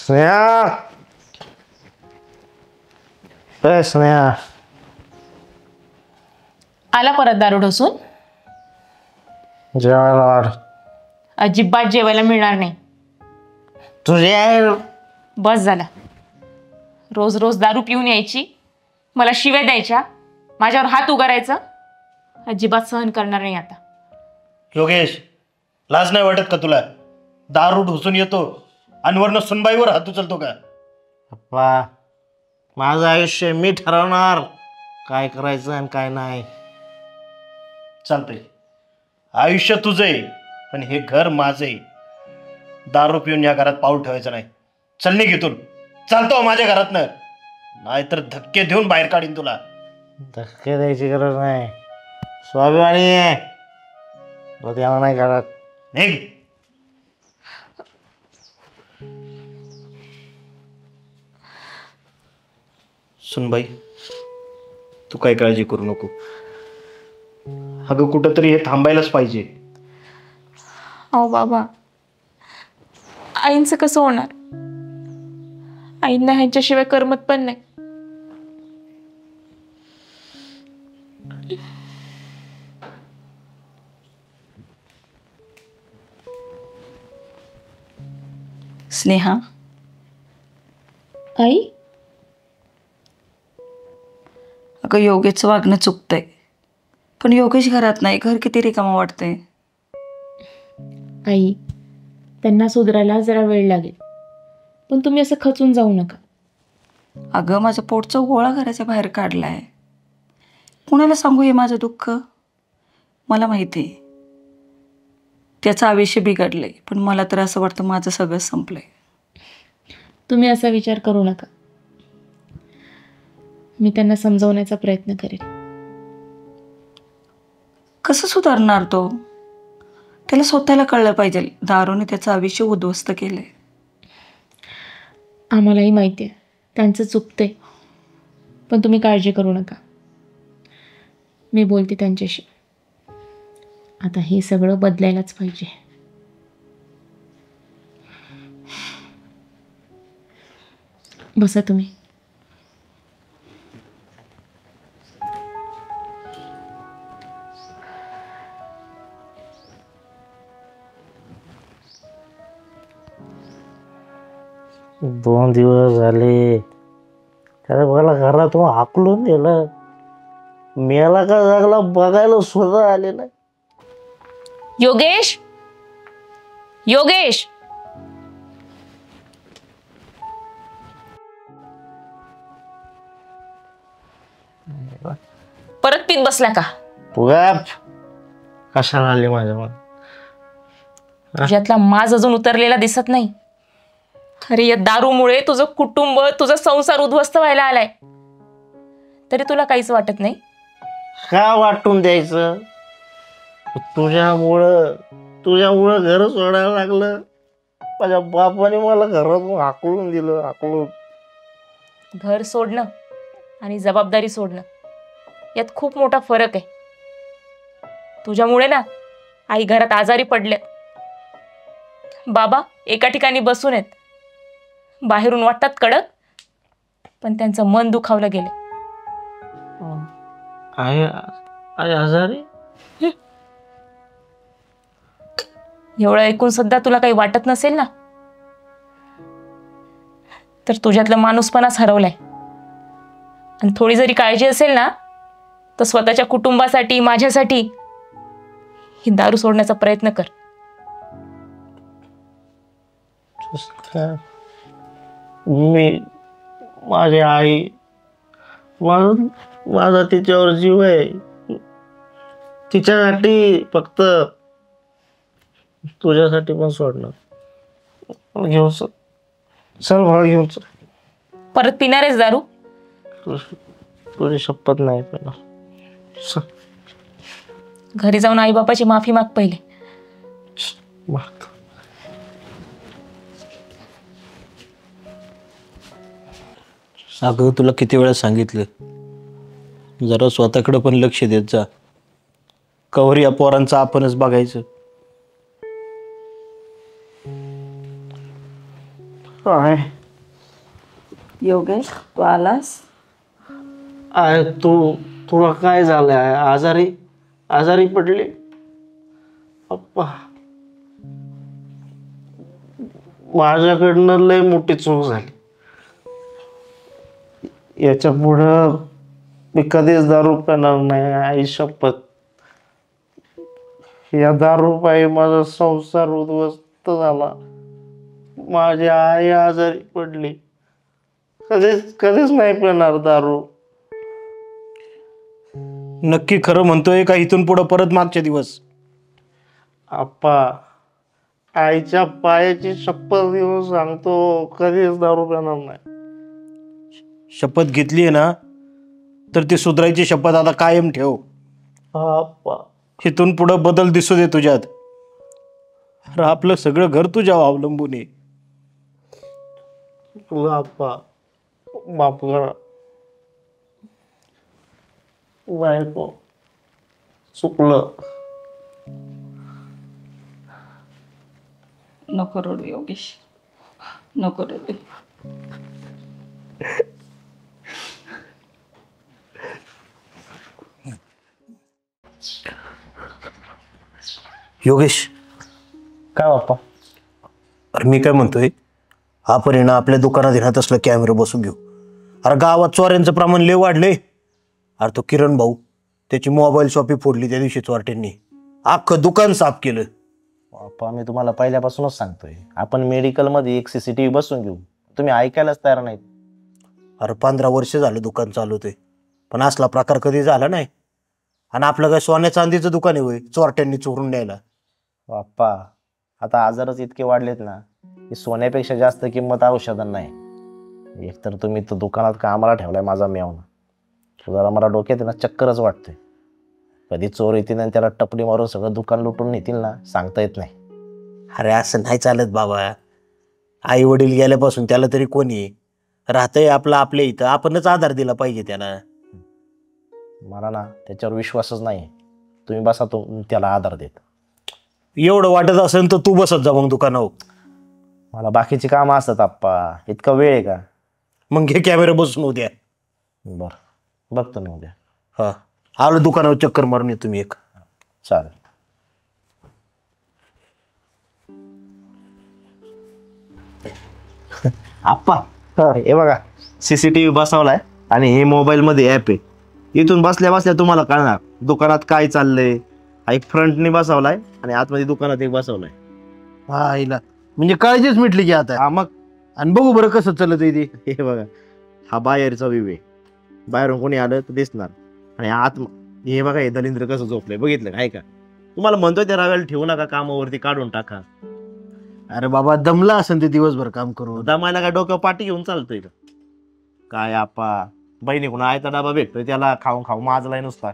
स्नेहा, स्नेहा आला परत दारू ढोसून. जेवायला वाढ. अजिबात जेवायला मिळणार नाही. तुझे बस झालं. रोज रोज दारू पिऊन यायची, मला शिव्या द्यायच्या, माझ्यावर हात उगारायचा. अजिबात सहन करणार नाही आता. योगेश, लाज नाही वाटत का तुला? दारू ढोसून येतो आणि वरनं सुनबाईवर हात उचलतो का? पप्पा, माझं आयुष्य मी ठरवणार काय करायचं आणि काय नाही. चालतंय, आयुष्य तुझं आहे, पण हे घर माझं आहे. दारू पिऊन या घरात पाऊल ठेवायचं नाही. चल निघ इथून. चालतो माझ्या घरातनं, नाहीतर धक्के देऊन बाहेर काढीन तुला. धक्के द्यायची गरज नाही. स्वाभिमानी आहे, त्याला नाही करत. निघ. सुनबाई, तू काय काळजी करू नको. अगं कुठंतरी हे थांबायलाच पाहिजे. अहो बाबा, आईंचं कसं होणार? आईंना ह्यांच्याशिवाय करमत पण नाही. स्नेहा, आई, अगं योगेशचं वागणं चुकतंय, पण योगेश घरात नाही. घर किती रिकामं वाटतंय. आई, त्यांना सुधारायला जरा वेळ लागेल, पण तुम्ही असं खचून जाऊ नका. अगं माझं पोटचं गोळा घराच्या बाहेर काढलाय. कुणाला सांगू हे माझं दुःख? मला माहिती आहे त्याचं आयुष्य बिघडलंय, पण मला तर असं वाटतं माझं सगळं संपलंय. तुम्ही असा विचार करू नका. मी त्यांना समजवण्याचा प्रयत्न करेन. कसं सुधारणार तो? त्याला स्वतःला कळलं पाहिजे दारूने त्याचं आयुष्य उद्ध्वस्त केलंय. आम्हालाही माहिती आहे त्यांचं चुकतंय, पण तुम्ही काळजी करू नका. मी बोलते त्यांच्याशी. आता हे सगळं बदलायलाच पाहिजे. बसा तुम्ही. दोन दिवस झाले त्याला मला घरातून हाकलून दिलं. मेला का जागला बघायला सुद्धा आले नाही. योगेश, योगेश, परत पीत बसला का? तू गप. कशाला आली माझ्या मग? तुझ्यातला माज अजून उतरलेला दिसत नाही. अरे या दारूमुळे तुझं कुटुंब, तुझा संसार उद्ध्वस्त व्हायला आलाय, तरी तुला काहीच वाटत नाही. का वाटून द्यायचं? तुझ्यामुळं घर सोडायला लागलं. माझ्या बापाने मला घरातून हाकलून दिलं. हाकलून. घर सोडणं आणि जबाबदारी सोडणं यात खूप मोठा फरक आहे. तुझ्यामुळे ना आई घरात आजारी पडल्यात. बाबा एका ठिकाणी बसून आहेत. बाहेरून वाटतात कडक, पण त्यांचं मन दुखावलं गेलं. आई आजारी? एवढं ऐकून सुद्धा तुला काही वाटत नसेल ना, तर तुझ्यातलं माणूसपणाच हरवलाय. आणि थोडी जरी काळजी असेल ना, तर स्वतःच्या कुटुंबासाठी, माझ्यासाठी ही दारू सोडण्याचा प्रयत्न कर. मी, माझी आई, माझा तिच्यावर जीव आहे. तिच्यासाठी फक्त, तुझ्यासाठी पण सोडणार. घेऊन चल मला घेऊन चल. परत पिणार आहेस दारू? तुझी शपथ नाही पेणार. घरी जाऊन आई बापाची माफी माग पहिले. माग. अगं तुला किती वेळा सांगितलं, जरा स्वतःकडे पण लक्ष देत जा. कवर या पोरांचं आपणच बघायचं. काय योगेश तू आलास? आहे तुला काय झालंय? आजारी पडली पप्पा? माझ्याकडनं लय मोठी चूक झाली. याच्या पुढं मी कधीच दारू पिणार नाही. आई शपथ. या दारू पायी माझा संसार उद्ध्वस्त झाला. माझी आई आजारी पडली. कधीच नाही पिणार दारू. नक्की खरं म्हणतोय का इथून पुढं परत मागचे दिवस? आप्पा, आईच्या पायाची शपथ घेऊन सांगतो, कधीच दारू पिणार नाही. शपथ घेतली आहे ना, तर ती सुधारायची शपथ आता कायम ठेव. हा आप्पा. इथून पुढं बदल दिसू दे तुझ्यात. अरे आपलं सगळं घर तुझ्यावर अवलंबून आहे. तुला आप्पा माफ करा. बायको चुकलं. नको रडू योगेश, नको रडू. योगेश, काय बाप्पा? अरे मी काय म्हणतोय, आपण आहे ना आपल्या दुकानात येणार असलं कॅमेरा बसून घेऊ. अरे गावात चोऱ्यांचं प्रमाण लय वाढलंय. अरे तो किरण भाऊ, त्याची मोबाईल शॉपी फोडली त्या दिवशी चोरट्यांनी. अख्खं दुकान साफ केलं. बाप्पा, मी तुम्हाला पहिल्यापासूनच सांगतोय, आपण मेडिकलमध्ये एक CCTV बसून घेऊ. तुम्ही ऐकायलाच तयार नाहीत. अरे 15 वर्ष झालं दुकान चालवतोय, पण असला प्रकार कधी झाला नाही. आणि आपलं काय सोन्या चांदीचं दुकान आहे होय चोरट्यांनी चोरून न्यायला? बाप्पा, आता आजारच इतके वाढलेत ना की सोन्यापेक्षा जास्त किंमत औषधांना आहे. एकतर तुम्ही तो दुकानात कामाला ठेवलाय माझा मेवना. जरा मला डोक्यात ना चक्करच वाटते. कधी चोर येतील आणि त्याला टपली मारून सगळं दुकान लुटून नेतील ना, सांगता येत नाही. अरे असं नाही चालत बाबा. आई वडील गेल्यापासून त्याला तरी कोणी राहतंय आपलं आपल्या इथं. आपणच आधार दिला पाहिजे त्याला. मला ना त्याच्यावर विश्वासच नाही. तुम्ही बसा, त्याला आधार देत. एवढं वाटत असेल तर तू बसत जा मग दुकानावर. मला बाकीची कामं असतात आप्पा. इतका वेळ आहे का? मग घे कॅमेरा बसून उद्या. बरं, बघतो मी उद्या. हा, आलं दुकानावर चक्कर मारून येतो मी एक. चालेल. आप्पा, हे बघा CCTV बसवलाय आणि हे मोबाईलमध्ये ॲप आहे. इथून बसल्या बसल्या तुम्हाला कळणार दुकानात काय चाललंय. एक फ्रंटने बसवलाय आणि आतमध्ये दुकानात एक बसवलाय. हा आईला, म्हणजे काळजीच मिटली की आता. हा मग. आणि बघू बरं कसं चालत आहे ते. हे बघा, हा बाहेरचा व्ह्यू आहे. बाहेरून कोणी आलं तर दिसणार. आणि आत हे बघा, हे दलिंद्र कसं झोपलंय बघितलं काय का? तुम्हाला म्हणतोय त्या राव्याला ठेवू नका, कामावरती काढून टाका. अरे बाबा, दमला असेल ते दिवसभर काम करून. दमायला काय डोक्यावर पाठी घेऊन चालतोय का? काय आप्पा, बहिणीकडून आयता डबा भेटतोय त्याला खाऊन खाऊन माझलाय नुसता.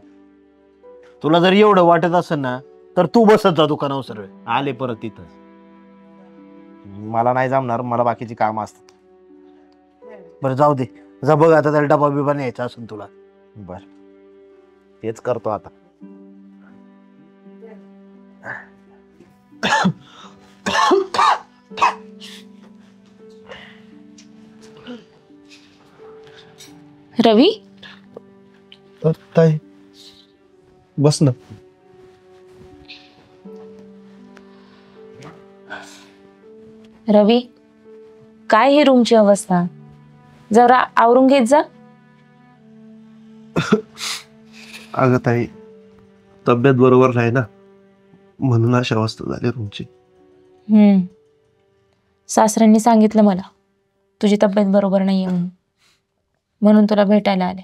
तुला जर एवढं वाटत असेल ना, तर तू बसत जा दुकानावर सर्व. आले परत तिथं. मला नाही जमणार, मला बाकीची कामं असतात. बरं जाऊ दे, जा बघ आता त्याला डबा बिबा न्यायचा असेल तुला. बर, तेच करतो आता. रवी, ताई बस ना. रवी, काय ही रूमची अवस्था? जरा आवरून घेत जा. अगं ताई, तब्येत बरोबर नाही ना, म्हणून अशी अवस्था झाली रूमची. सासऱ्यांनी सांगितलं मला तुझी तब्येत बरोबर नाहीये म्हणून तुला भेटायला आले.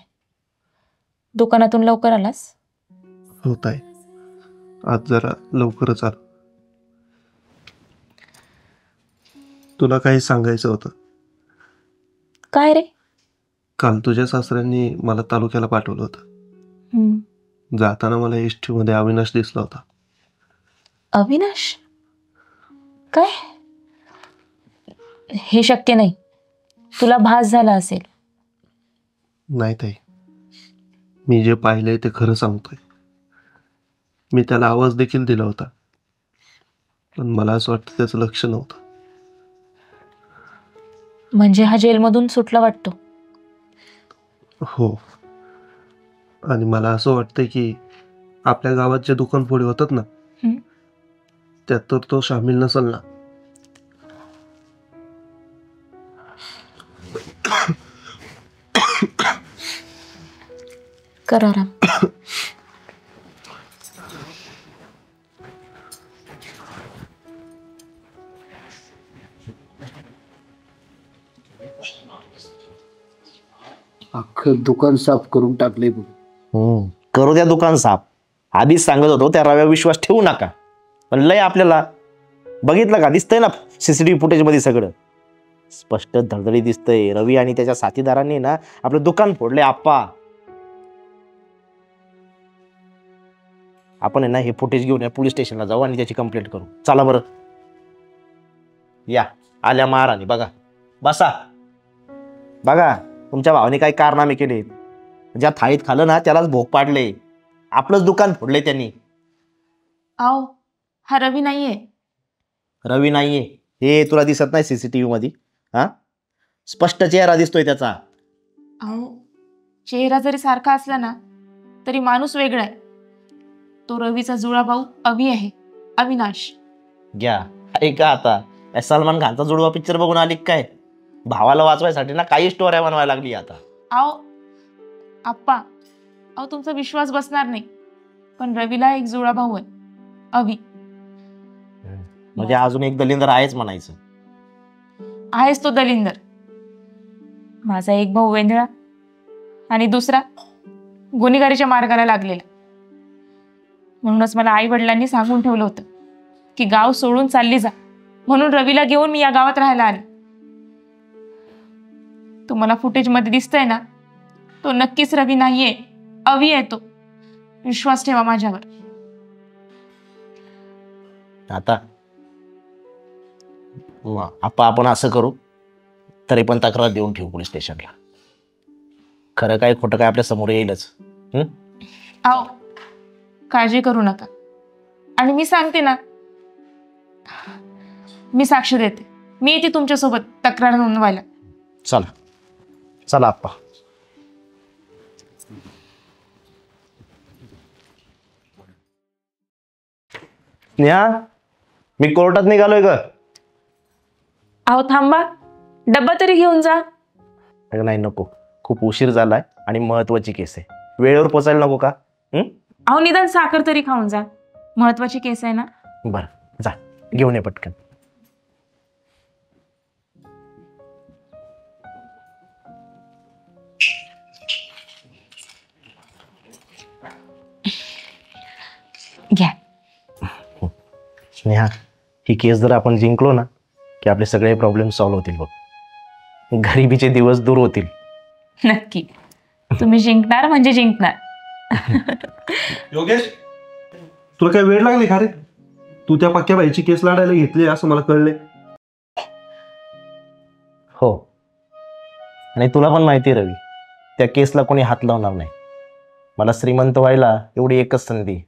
दुकानातून लवकर आलास? हो ताई, आज जरा लवकरच आलो. तुला काही सांगायचं होतं. काय रे? काल तुझ्या सासऱ्यांनी मला तालुक्याला पाठवलं होतं. जाताना मला एसटी मध्ये अविनाश दिसला होता. अविनाश? काय? हे शक्य नाही. तुला भास झाला असेल. नाही ताई, मी जे पाहिलंय ते खरं सांगतोय. मी त्याला आवाज देखील दिला होता, पण मला असं वाटतं त्याचं लक्ष नव्हतं. म्हणजे हा जेलमधून सुटला वाटतो. हो. आणि मला असं वाटतंय की आपल्या गावात जे दुकानफोडी होतात ना हं? त्यात तर तो सामील नसेल ना. कर आराम. अख्खं दुकान साफ करून टाकले बघ. करू द्या दुकान साफ. आधीच सांगत होतो त्या रव्या विश्वास ठेवू नका. पण लय आपल्याला बघितलं का, दिसतंय ना सीसीटीव्ही फुटेज मध्ये सगळं स्पष्ट धडधडी दिसतंय. रवी आणि त्याच्या साथीदारांनी ना आपलं दुकान फोडले. आप्पा आपण आहे ना हे फुटेज घेऊन या पोलीस स्टेशनला जाऊ आणि त्याची कंप्लेंट करू. चला बरं. या आल्या महाराणी. बघा बसा. बघा तुमच्या भावाने काही कारनामे केले. ज्या थाळीत खाल्लं ना त्यालाच भोग पाडले. आपलंच दुकान फोडले त्यांनी. आओ, हा रवी नाहीये. रवी नाहीये हे तुला दिसत नाही सीसीटीव्ही मध्ये? हा, स्पष्ट चेहरा दिसतोय त्याचा. अहो, चेहरा जरी सारखा असला ना तरी माणूस वेगळा आहे. तो रवीचा जुळा भाऊ अवी आहे, अविनाश. घ्या ऐका आता, काय सलमान खानचा जुडवा पिक्चर बघून आली काय? भावाला वाचवायसाठी ना काही स्टोऱ्या बनवायला लागली आता. आओ आप्पा, अहो तुमचा विश्वास बसणार नाही, पण रवीला एक जुळा भाऊ आहे, अवी. म्हणजे अजून एक दलिंदर आहेच म्हणायचं. आहेच तो दलिंदर. माझा एक भाऊ वेंधळा आणि दुसरा गुन्हेगारीच्या मार्गाला लागलेला. म्हणूनच मला आई वडिलांनी सांगून ठेवलं होतं की गाव सोडून चालली जा, म्हणून रवीला घेऊन मी या गावात राहायला आले. तुम्हाला फुटेज मध्ये दिसतंय ना, तो नक्कीच रवी नाहीये, अवी आहे तो. विश्वास ठेवा माझ्यावर. आता आपण असं करू, तरी पण तक्रार देऊन ठेवू पोलीस स्टेशनला. खरं काय खोटं काय आपल्या समोर येईलच. आओ, काळजी करू नका. आणि मी सांगते ना, मी साक्ष देते. मी येते तुमच्यासोबत तक्रार नोंदवायला. चला चला आप्पा. नेहा, मी कोर्टात निघालोय ग. अहो थांबा, डब्बा तरी घेऊन जा. अगं नाही, नको. खूप उशीर झालाय आणि महत्वाची केस आहे. वेळेवर पोचायला नको का? अहो निदान साखर तरी खाऊन जा. महत्वाची केस आहे ना. बरं जा, घेऊन ये पटकन. घ्या. नेहा, ही केस जर आपण जिंकलो ना की आपले सगळे प्रॉब्लेम सॉल्व्ह होतील बघ. गरिबीचे दिवस दूर होतील. नक्की. तुम्ही जिंकणार म्हणजे जिंकणार. योगेश, तुला काय वेळ लागली का रे? तू त्या पक्क्या बाईची केस लढायला घेतली असं मला कळले. हो, आणि तुला पण माहिती आहे रवी, त्या केसला कोणी हात लावणार नाही. मला श्रीमंत व्हायला एवढी एकच संधी.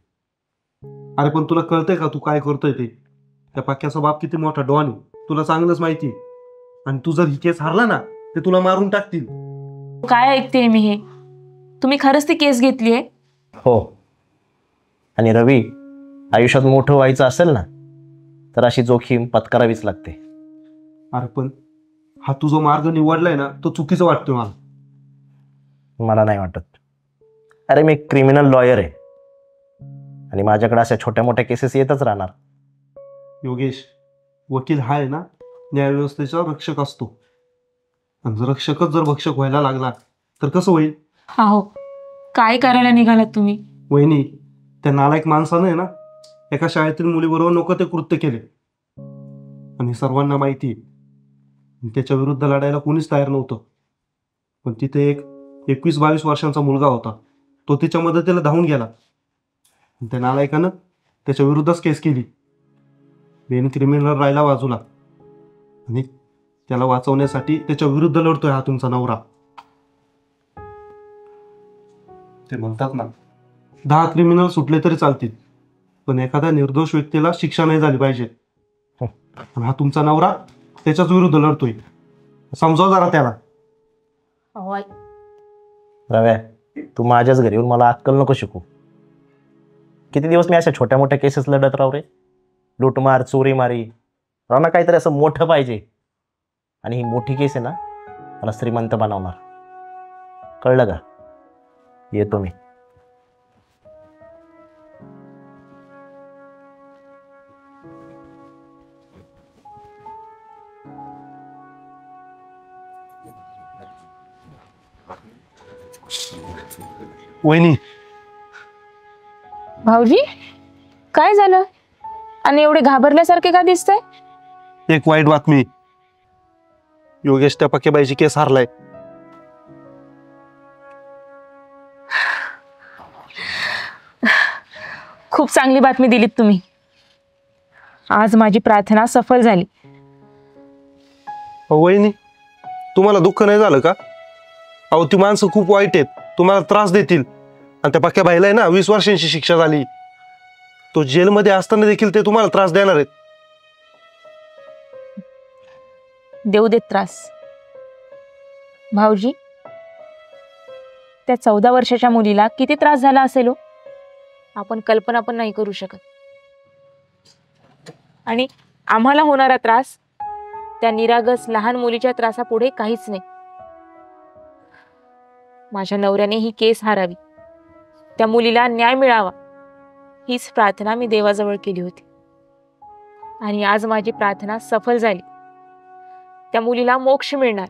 अरे पण तुला कळतंय का तू काय करतोय ते? त्या पक्क्याचा बाप किती मोठा डॉन आहे, तुला चांगलंच माहिती. आणि तू जर ही केस हारला ना ते तुला मारून टाकतील. काय ऐकते मी हे? तुम्ही खरंच ती केस घेतलीये? हो, आणि रवी, आयुष्यात मोठं व्हायचं असेल ना तर अशी जोखीम पत्करावीच लागते. अरे पण हा तू जो मार्ग निवडलाय ना तो चुकीचा वाटतोय मला. मला नाही वाटत. अरे मी एक क्रिमिनल लॉयर आहे आणि माझ्याकडे अशा छोट्या मोठ्या केसेस येतच राहणार. योगेश, वकील हा आहे ना न्यायव्यवस्थेचा रक्षक असतो. आणि जर रक्षकच जर भक्षक व्हायला लागला तर कसं होईल? हो, काय करायला निघालात तुम्ही? वहिनी, त्या नालायक माणसानं आहे ना एका शाळेतील मुलीबरोबर नको ते कृत्य केले आणि सर्वांना माहिती आहे. त्याच्या विरुद्ध लढायला कोणीच तयार नव्हतं. पण तिथे एक 21-22 वर्षांचा मुलगा होता. तो तिच्या मदतीला धावून गेला. त्या नालायकानं त्याच्या विरुद्धच केस केली. बेन क्रिमिनल राहिला बाजूला आणि त्याला वाचवण्यासाठी त्याच्या विरुद्ध लढतोय हा तुमचा नवरा. ते म्हणतात ना, 10 क्रिमिनल सुटले तरी चालतील, पण एखाद्या निर्दोष व्यक्तीला शिक्षा नाही झाली पाहिजे. आणि हा तुमचा नवरा त्याच्याच विरुद्ध लढतोय. समजाव जरा त्याला. रव्या, तू माझ्याच घरी येऊन मला अक्कल नको शिकू. किती दिवस मी अशा छोट्या मोठ्या केसेस लढत राहू रे? लूटमार, चोरीमारी. राव काहीतरी असं मोठं पाहिजे. आणि ही मोठी केस आहे ना, मला श्रीमंत बनवणार. कळलं का? येतो मी. वहिनी, भाऊजी, काय झालं? आणि एवढे घाबरल्यासारखे का दिसतंय? एक वाईट बातमी. योगेश त्या पक्केबाईची केस हारलाय. खूप चांगली बातमी दिलीत तुम्ही. आज माझी प्रार्थना सफल झाली. वहिनी, तुम्हाला दुःख नाही झालं का? अहो, ती माणसं खूप वाईट आहेत, तुम्हाला त्रास देतील. आणि त्या पक्क्या बाईला आहे ना 20 वर्षांची शिक्षा झाली. तो जेलमध्ये असताना देखील ते तुम्हाला त्रास देणार आहेत. देऊ देत त्रास. भाऊजी, त्या 14 वर्षाच्या मुलीला किती त्रास झाला असेल हो? आपण कल्पना पण नाही करू शकत. आणि आम्हाला होणारा त्रास त्या निरागस लहान मुलीच्या त्रासापुढे काहीच नाही. माझ्या नवऱ्याने ही केस हारावी, त्या मुलीला न्याय मिळावा, हीच प्रार्थना मी देवाजवळ केली होती. आणि आज माझी प्रार्थना सफल झाली. त्या मुलीला मोक्ष मिळणार.